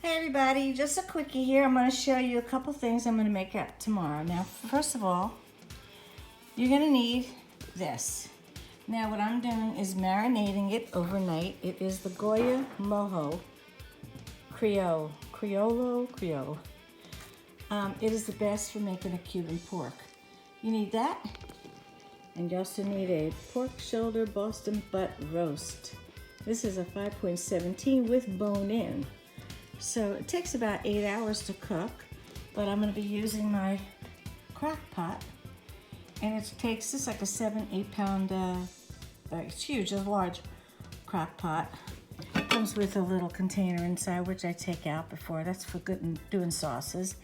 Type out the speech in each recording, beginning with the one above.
Hey everybody, just a quickie here. I'm going to show you a couple things I'm going to make up tomorrow. Now, first of all, you're going to need this. Now, what I'm doing is marinating it overnight. It is the Goya Mojo Creole. It is the best for making a Cuban pork. You need that, and you also need a pork shoulder Boston butt roast. This is a 5.17 with bone in. So it takes about 8 hours to cook, but I'm going to be using my crock pot, and it takes this like a 7-8 pound, it's huge, a large crock pot. It comes with a little container inside, which I take out before. That's for good and doing sauces.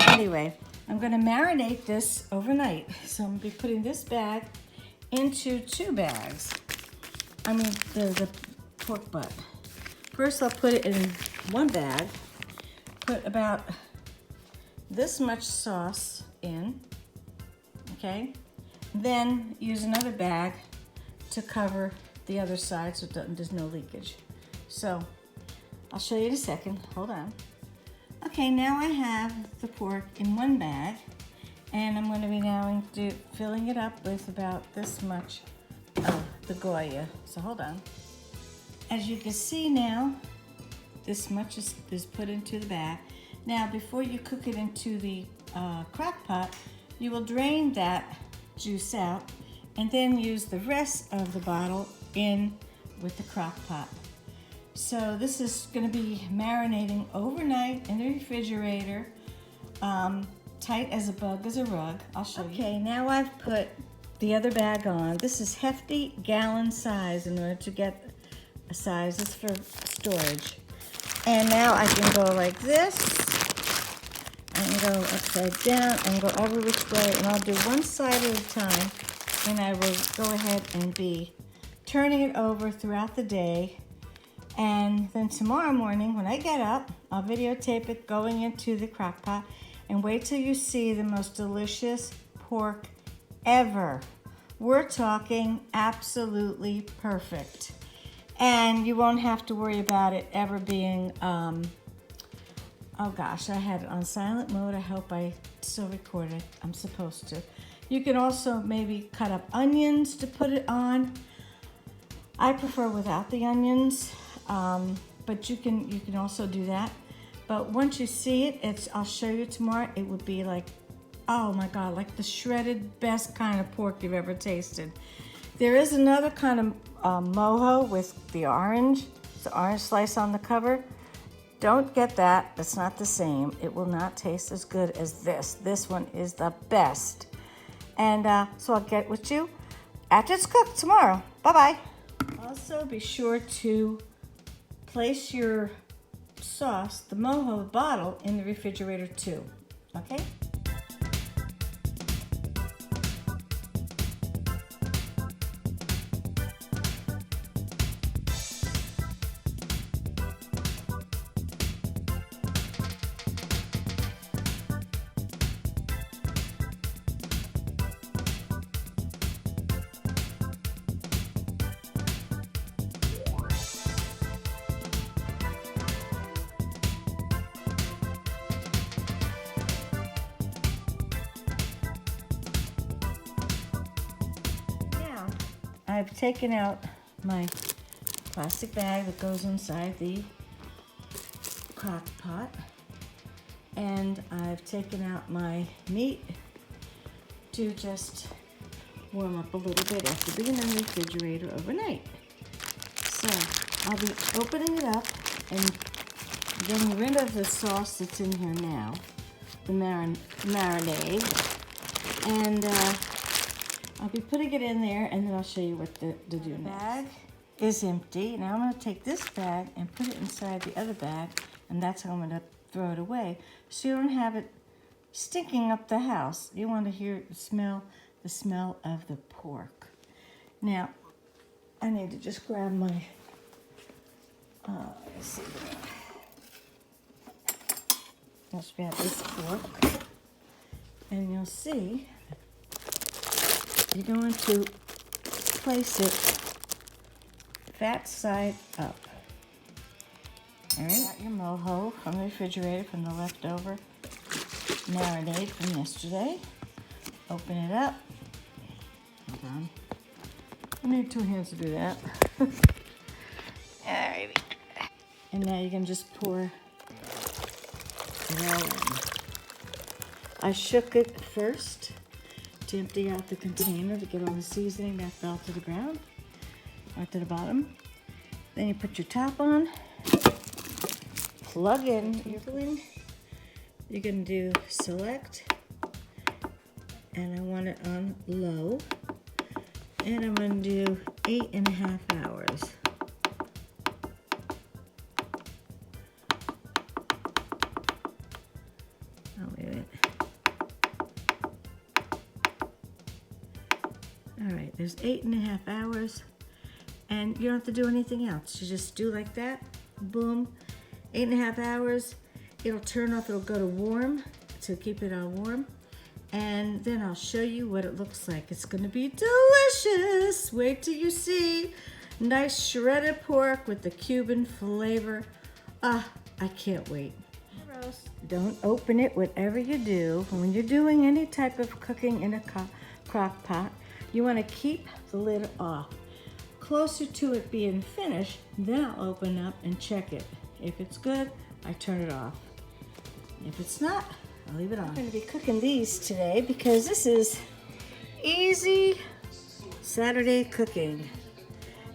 Anyway, I'm going to marinate this overnight. So I'm going to be putting this bag into 2 bags. I mean the pork butt. First, I'll put it in 1 bag, put about this much sauce in, okay? Then use another bag to cover the other side so there's no leakage. So I'll show you in a second, hold on. Okay, now I have the pork in 1 bag, and I'm going to be now filling it up with about this much of the Goya. So hold on. As you can see now, this much is put into the bag. Now, before you cook it into the crock pot, you will drain that juice out and then use the rest of the bottle in with the crock pot. So this is going to be marinating overnight in the refrigerator, tight as a bug as a rug. I'll show you. Okay, now I've put the other bag on. This is Hefty gallon size in order to get a size. It's for storage. And now I can go like this, and go upside down, and go every which way, and I'll do one side at a time, and I will go ahead and be turning it over throughout the day. And then tomorrow morning when I get up, I'll videotape it going into the crock pot, and wait till you see the most delicious pork ever. We're talking absolutely perfect. And you won't have to worry about it ever being, oh gosh, I had it on silent mode. I hope I still record it. I'm supposed to. You can also maybe cut up onions to put it on. I prefer without the onions, but you can also do that. But once you see it, I'll show you tomorrow. It would be like, oh my God, like the shredded best kind of pork you've ever tasted. There is another kind of mojo with the orange slice on the cover. Don't get that, it's not the same. It will not taste as good as this. This one is the best. And so I'll get with you after it's cooked tomorrow. Bye-bye. Also, be sure to place your sauce, the mojo bottle, in the refrigerator too, okay? I've taken out my plastic bag that goes inside the crock pot, and I've taken out my meat to just warm up a little bit after being in the refrigerator overnight. So I'll be opening it up and getting rid of the sauce that's in here now, the marinade, and I'll be putting it in there, and then I'll show you what to do next. The bag is empty. Now I'm going to take this bag and put it inside the other bag, and that's how I'm going to throw it away, so you don't have it stinking up the house. You want to hear the smell of the pork. Now, I need to just grab my, let's see. Let's grab this fork, and you'll see you're going to place it fat side up. All right, got your mojo from the refrigerator from the leftover marinade from yesterday. Open it up. Hold on. I need 2 hands to do that. Alrighty. And now you can just pour it all in. I shook it first to empty out the container to get all the seasoning that fell to the ground, or to the bottom. Then you put your top on, plug in. You're gonna do select, and I want it on low, and I'm gonna do 8.5 hours. Oh, wait a minute. All right, there's 8.5 hours, and you don't have to do anything else. You just do like that, boom, 8.5 hours. It'll turn off, it'll go to warm to keep it all warm. And then I'll show you what it looks like. It's gonna be delicious. Wait till you see. Nice shredded pork with the Cuban flavor. Ah, I can't wait. Don't open it, whatever you do. When you're doing any type of cooking in a crock pot, you wanna keep the lid off. Closer to it being finished, then I'll open up and check it. If it's good, I turn it off. If it's not, I'll leave it on. I'm gonna be cooking these today because this is easy Saturday cooking.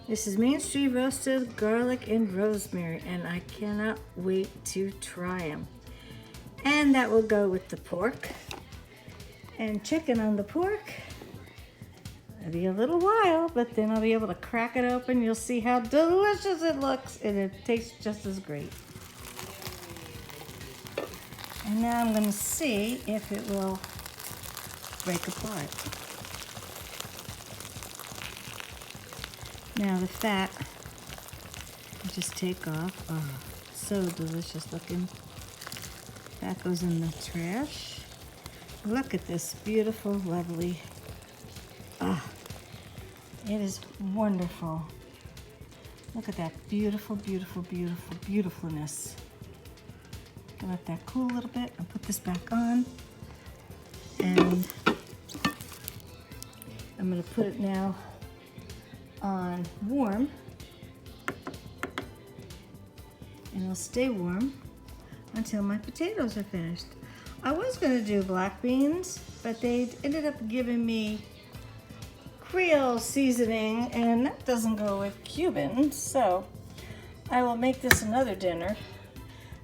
This is Main Street roasted garlic and rosemary, and I cannot wait to try them. And that will go with the pork and chicken on the pork. It'll be a little while, but then I'll be able to crack it open. You'll see how delicious it looks, and it tastes just as great. And now I'm going to see if it will break apart. Now the fat, you just take off. Oh, so delicious looking. That goes in the trash. Look at this beautiful, lovely. Ah, it is wonderful. Look at that beautiful, beautiful, beautiful, beautifulness. Gonna let that cool a little bit and put this back on. And I'm gonna put it now on warm. And it'll stay warm until my potatoes are finished. I was gonna do black beans, but they ended up giving me Creole seasoning, and that doesn't go with Cuban, so I will make this another dinner.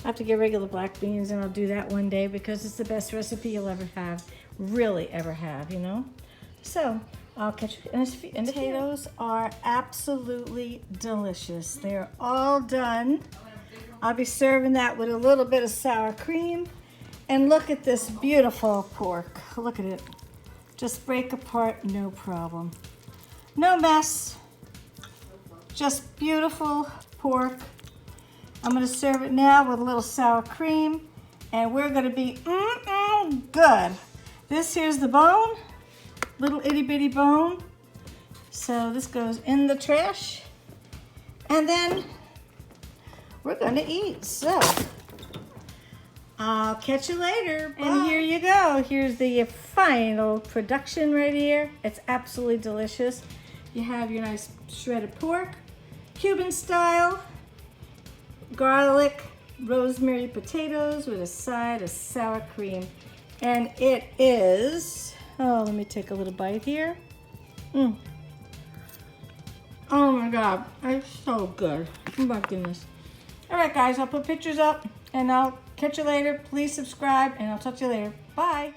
I have to get regular black beans, and I'll do that one day because it's the best recipe you'll ever have, really ever have, you know? So I'll catch you in a few. And the potatoes are absolutely delicious. They're all done. I'll be serving that with a little bit of sour cream. And look at this beautiful pork. Look at it. Just break apart, no problem. No mess. Just beautiful pork. I'm gonna serve it now with a little sour cream, and we're gonna be good. This here's the bone, little itty bitty bone. So this goes in the trash, and then we're gonna eat. So I'll catch you later. Bye. And here you go. Here's the final production right here. It's absolutely delicious. You have your nice shredded pork, Cuban style, garlic, rosemary potatoes with a side of sour cream. And it is, oh, let me take a little bite here. Oh my God, it's so good. Oh my goodness. All right, guys, I'll put pictures up and I'll catch you later. Please subscribe and I'll talk to you later. Bye.